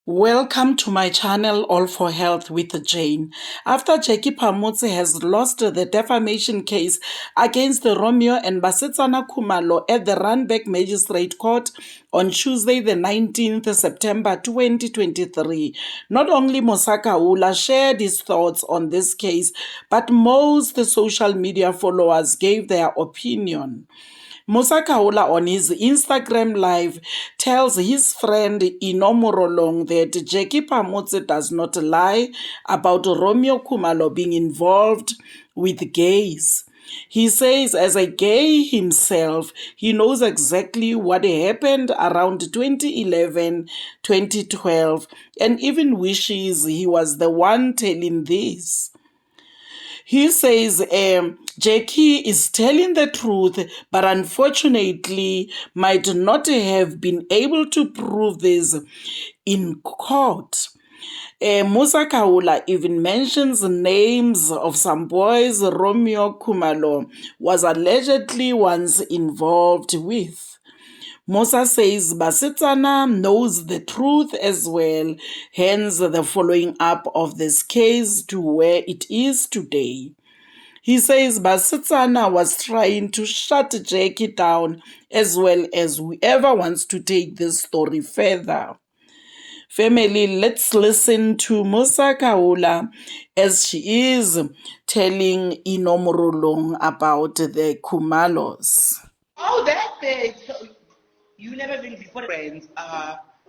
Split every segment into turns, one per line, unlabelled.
Welcome to my channel, All for Health with Jane. After Jackie Phamotse has lost the defamation case against Romeo and Basetsana Khumalo at the Randburg Magistrate Court on Tuesday, the 19th September 2023, not only Musa Khawula shared his thoughts on this case, but most social media followers gave their opinion. Musa Khawula on his Instagram live tells his friend Inomorolong that Jackie Phamotse does not lie about Romeo Khumalo being involved with gays. He says as a gay himself, he knows exactly what happened around 2011, 2012, and even wishes he was the one telling this. He says Jackie is telling the truth, but unfortunately might not have been able to prove this in court. Musa Khawula even mentions names of some boys Romeo Khumalo was allegedly once involved with. Musa says Basetsana knows the truth as well, hence the following up of this case to where it is today. He says Basetsana was trying to shut Jackie down as well as whoever wants to take this story further. Family, let's listen to Musa Khawula as she is telling Inomorolong about the Khumalos.
Oh, that's it. So you never been before friends.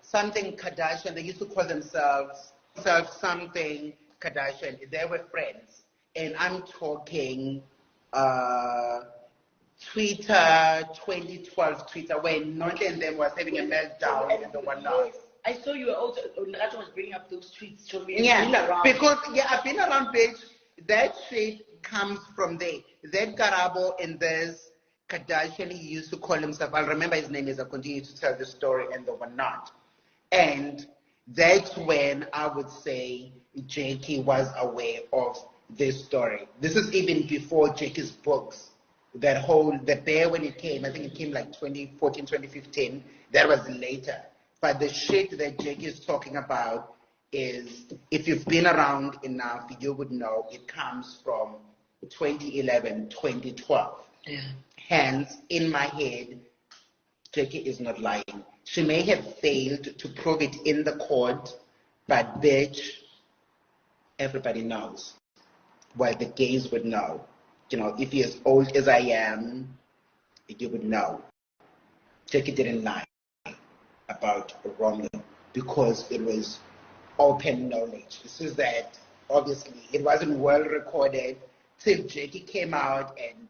Something Kardashian. They used to call themselves something Kardashian. They were friends, and I'm talking Twitter 2012 Twitter when Nonte and them was having a meltdown and the whatnot.
I saw you were also, Nagato was bringing up those tweets. So
Yeah, because I've been around page. That shit comes from there. That Karabo and this Kardashian, he used to call himself, I'll remember his name as I continue to tell the story and the whatnot. And that's when I would say Jackie was aware of this story. This is even before Jackie's books. That whole, the bear when it came, I think it came like 2014, 2015. That was later. But the shit that Jackie is talking about is, if you've been around enough, you would know it comes from 2011, 2012.
Yeah.
Hence, in my head, Jackie is not lying. She may have failed to prove it in the court, but bitch, everybody knows. Well, the gays would know. You know, if you're as old as I am, you would know. Jackie didn't lie about Romeo because it was open knowledge. This is that, obviously, it wasn't well recorded till Jackie came out and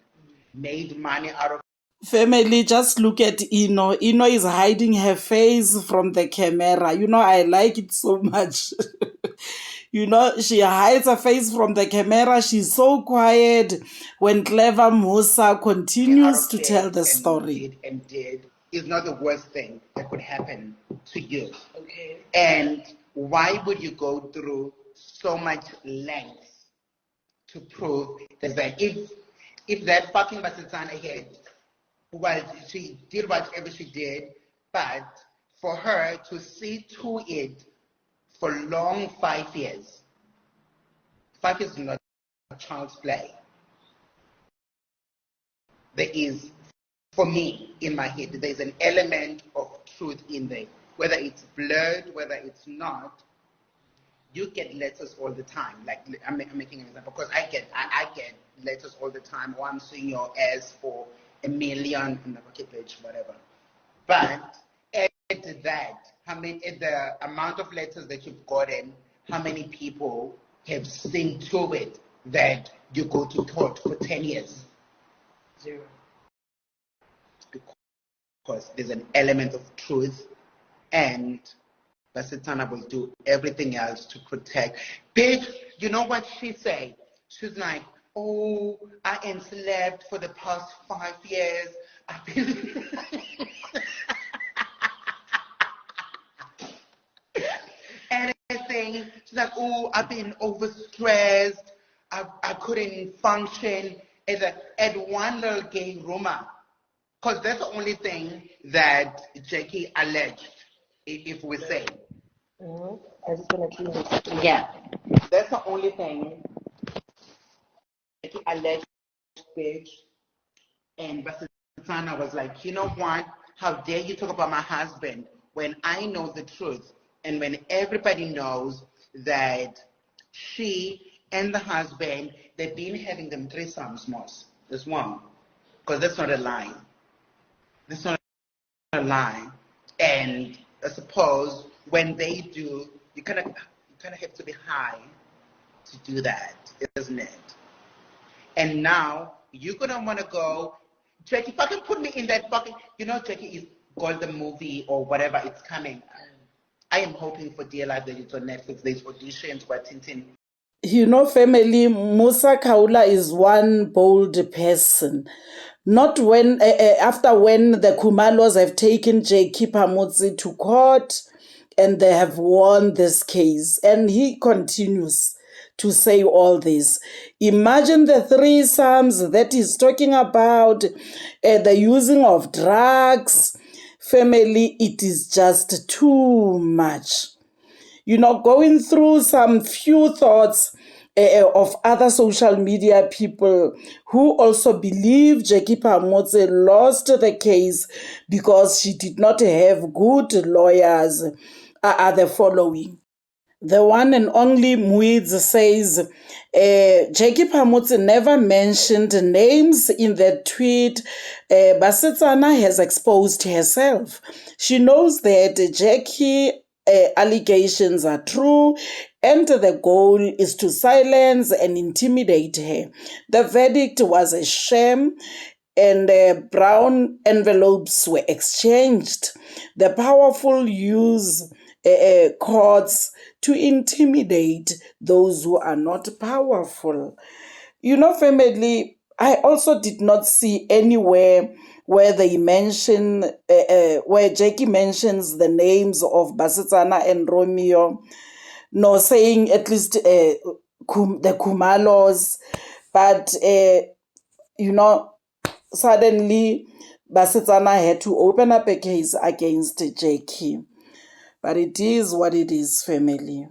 made money out of.
Family, just look at Ino. Ino is hiding her face from the camera. I like it so much. She hides her face from the camera. She's so quiet when clever Musa continues to tell the story.
Did is not the worst thing that could happen to you.
Okay.
And why would you go through so much length to prove that if that fucking Basetsana had, well, she did whatever she did, but for her to see to it for long 5 years, 5 years is not child's play. There is, for me, in my head, there's an element of truth in there. Whether it's blurred, whether it's not, you get letters all the time. Like, I'm making an example, because I get letters all the time, or I'm seeing your ass for $1 million on the bucket page, whatever. But at that, at the amount of letters that you've gotten, how many people have seen to it that you go to court for 10 years?
0.
Because there's an element of truth, and Basetsana will do everything else to protect. Bitch, you know what she said? She's like, oh, I enslaved for the past 5 years. I've been anything. She's like, oh, I've been overstressed. I couldn't function at one little gay rumor. Because that's the only thing that Jackie alleged, if we say.
Mm-hmm. I just want to clean this. Yeah.
That's the only thing. Alleged bitch. And Basitsana was like, you know what? How dare you talk about my husband when I know the truth and when everybody knows that she and the husband, they've been having them threesomes, Moss. This one. Because that's not a lie. That's not a lie. And I suppose when they do, you kind of have to be high to do that, isn't it? And now you're gonna want to go, Jackie. Fucking put me in that fucking. Jackie is Golden movie or whatever. It's coming. I am hoping for Dear Life that it's on Netflix. There's auditions where Tintin.
Family, Musa Khawula is one bold person. Not when, after when the Khumalos have taken Jackie Phamotse to court and they have won this case. And he continues to say all this. Imagine the threesomes that he's talking about, the using of drugs. Family, it is just too much. Going through some few thoughts of other social media people who also believe Jackie Phamotse lost the case because she did not have good lawyers are the following. The one and only Muiz says, Jackie Phamotse never mentioned names in that tweet. Basitsana has exposed herself. She knows that Jackie allegations are true and the goal is to silence and intimidate her. The verdict was a sham and brown envelopes were exchanged. The powerful use courts to intimidate those who are not powerful. Family, I also did not see anywhere where they mention, where Jackie mentions the names of Basitsana and Romeo, nor saying at least the Khumalos, but suddenly Basitsana had to open up a case against Jackie. But it is what it is, family.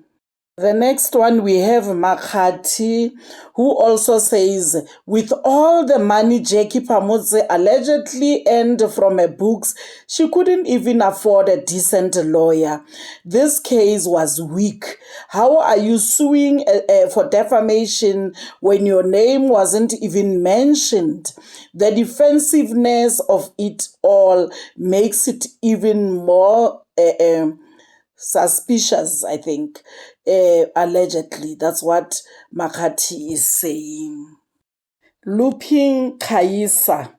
The next one we have Makati, who also says, with all the money Jackie Phamotse allegedly earned from her books, she couldn't even afford a decent lawyer. This case was weak. How are you suing for defamation when your name wasn't even mentioned? The defensiveness of it all makes it even more suspicious, I think, allegedly. That's what Makati is saying. Looping Kaisa.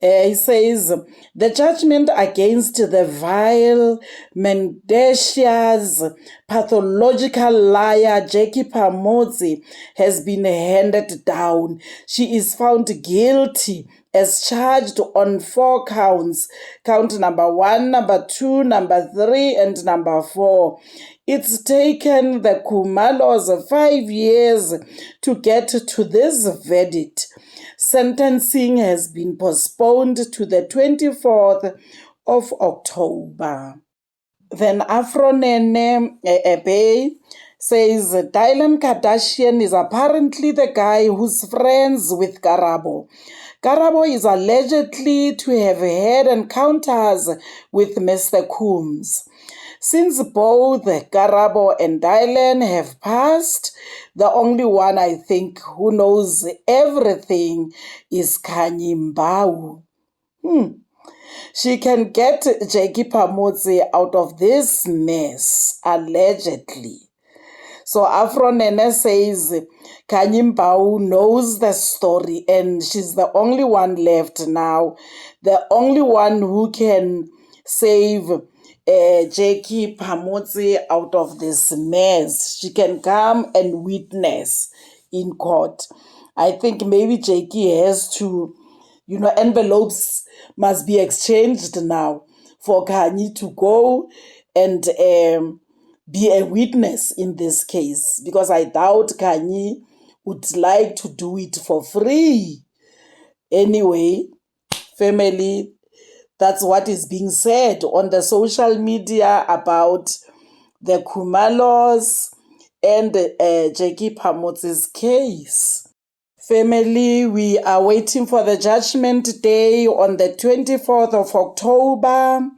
He says, the judgment against the vile, mendacious, pathological liar Jackie Phamotse has been handed down. She is found guilty as charged on 4 counts. Count number 1, number 2, number 3, and number 4. It's taken the Khumalos 5 years to get to this verdict. Sentencing has been postponed to the 24th of October. Then Afronene Ebe says Dylan Kardashian is apparently the guy who's friends with Karabo. Karabo is allegedly to have had encounters with Mr. Coombs. Since both Karabo and Dylan have passed, the only one I think who knows everything is Khanyi Mbau. She can get Jackie Phamotse out of this mess, allegedly. So Afronene says Khanyi Mbau knows the story and she's the only one left now. The only one who can save Jackie Phamotse out of this mess. She can come and witness in court. I think maybe Jackie has to, envelopes must be exchanged now for Khanyi to go and be a witness in this case, because I doubt Khanyi would like to do it for free. Anyway, family, that's what is being said on the social media about the Khumalos, and Jackie Phamotse's case. Family, we are waiting for the judgment day on the 24th of October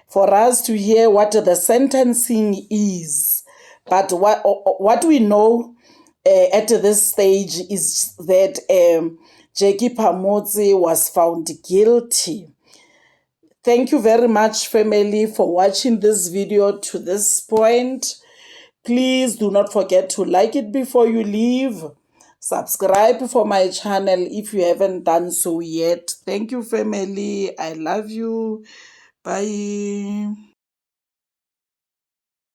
for us to hear what the sentencing is. But what we know at this stage is that Jackie Phamotse was found guilty. Thank you very much, family, for watching this video to this point. Please do not forget to like it before you leave. Subscribe for my channel if you haven't done so yet. Thank you, family. I love you. Bye.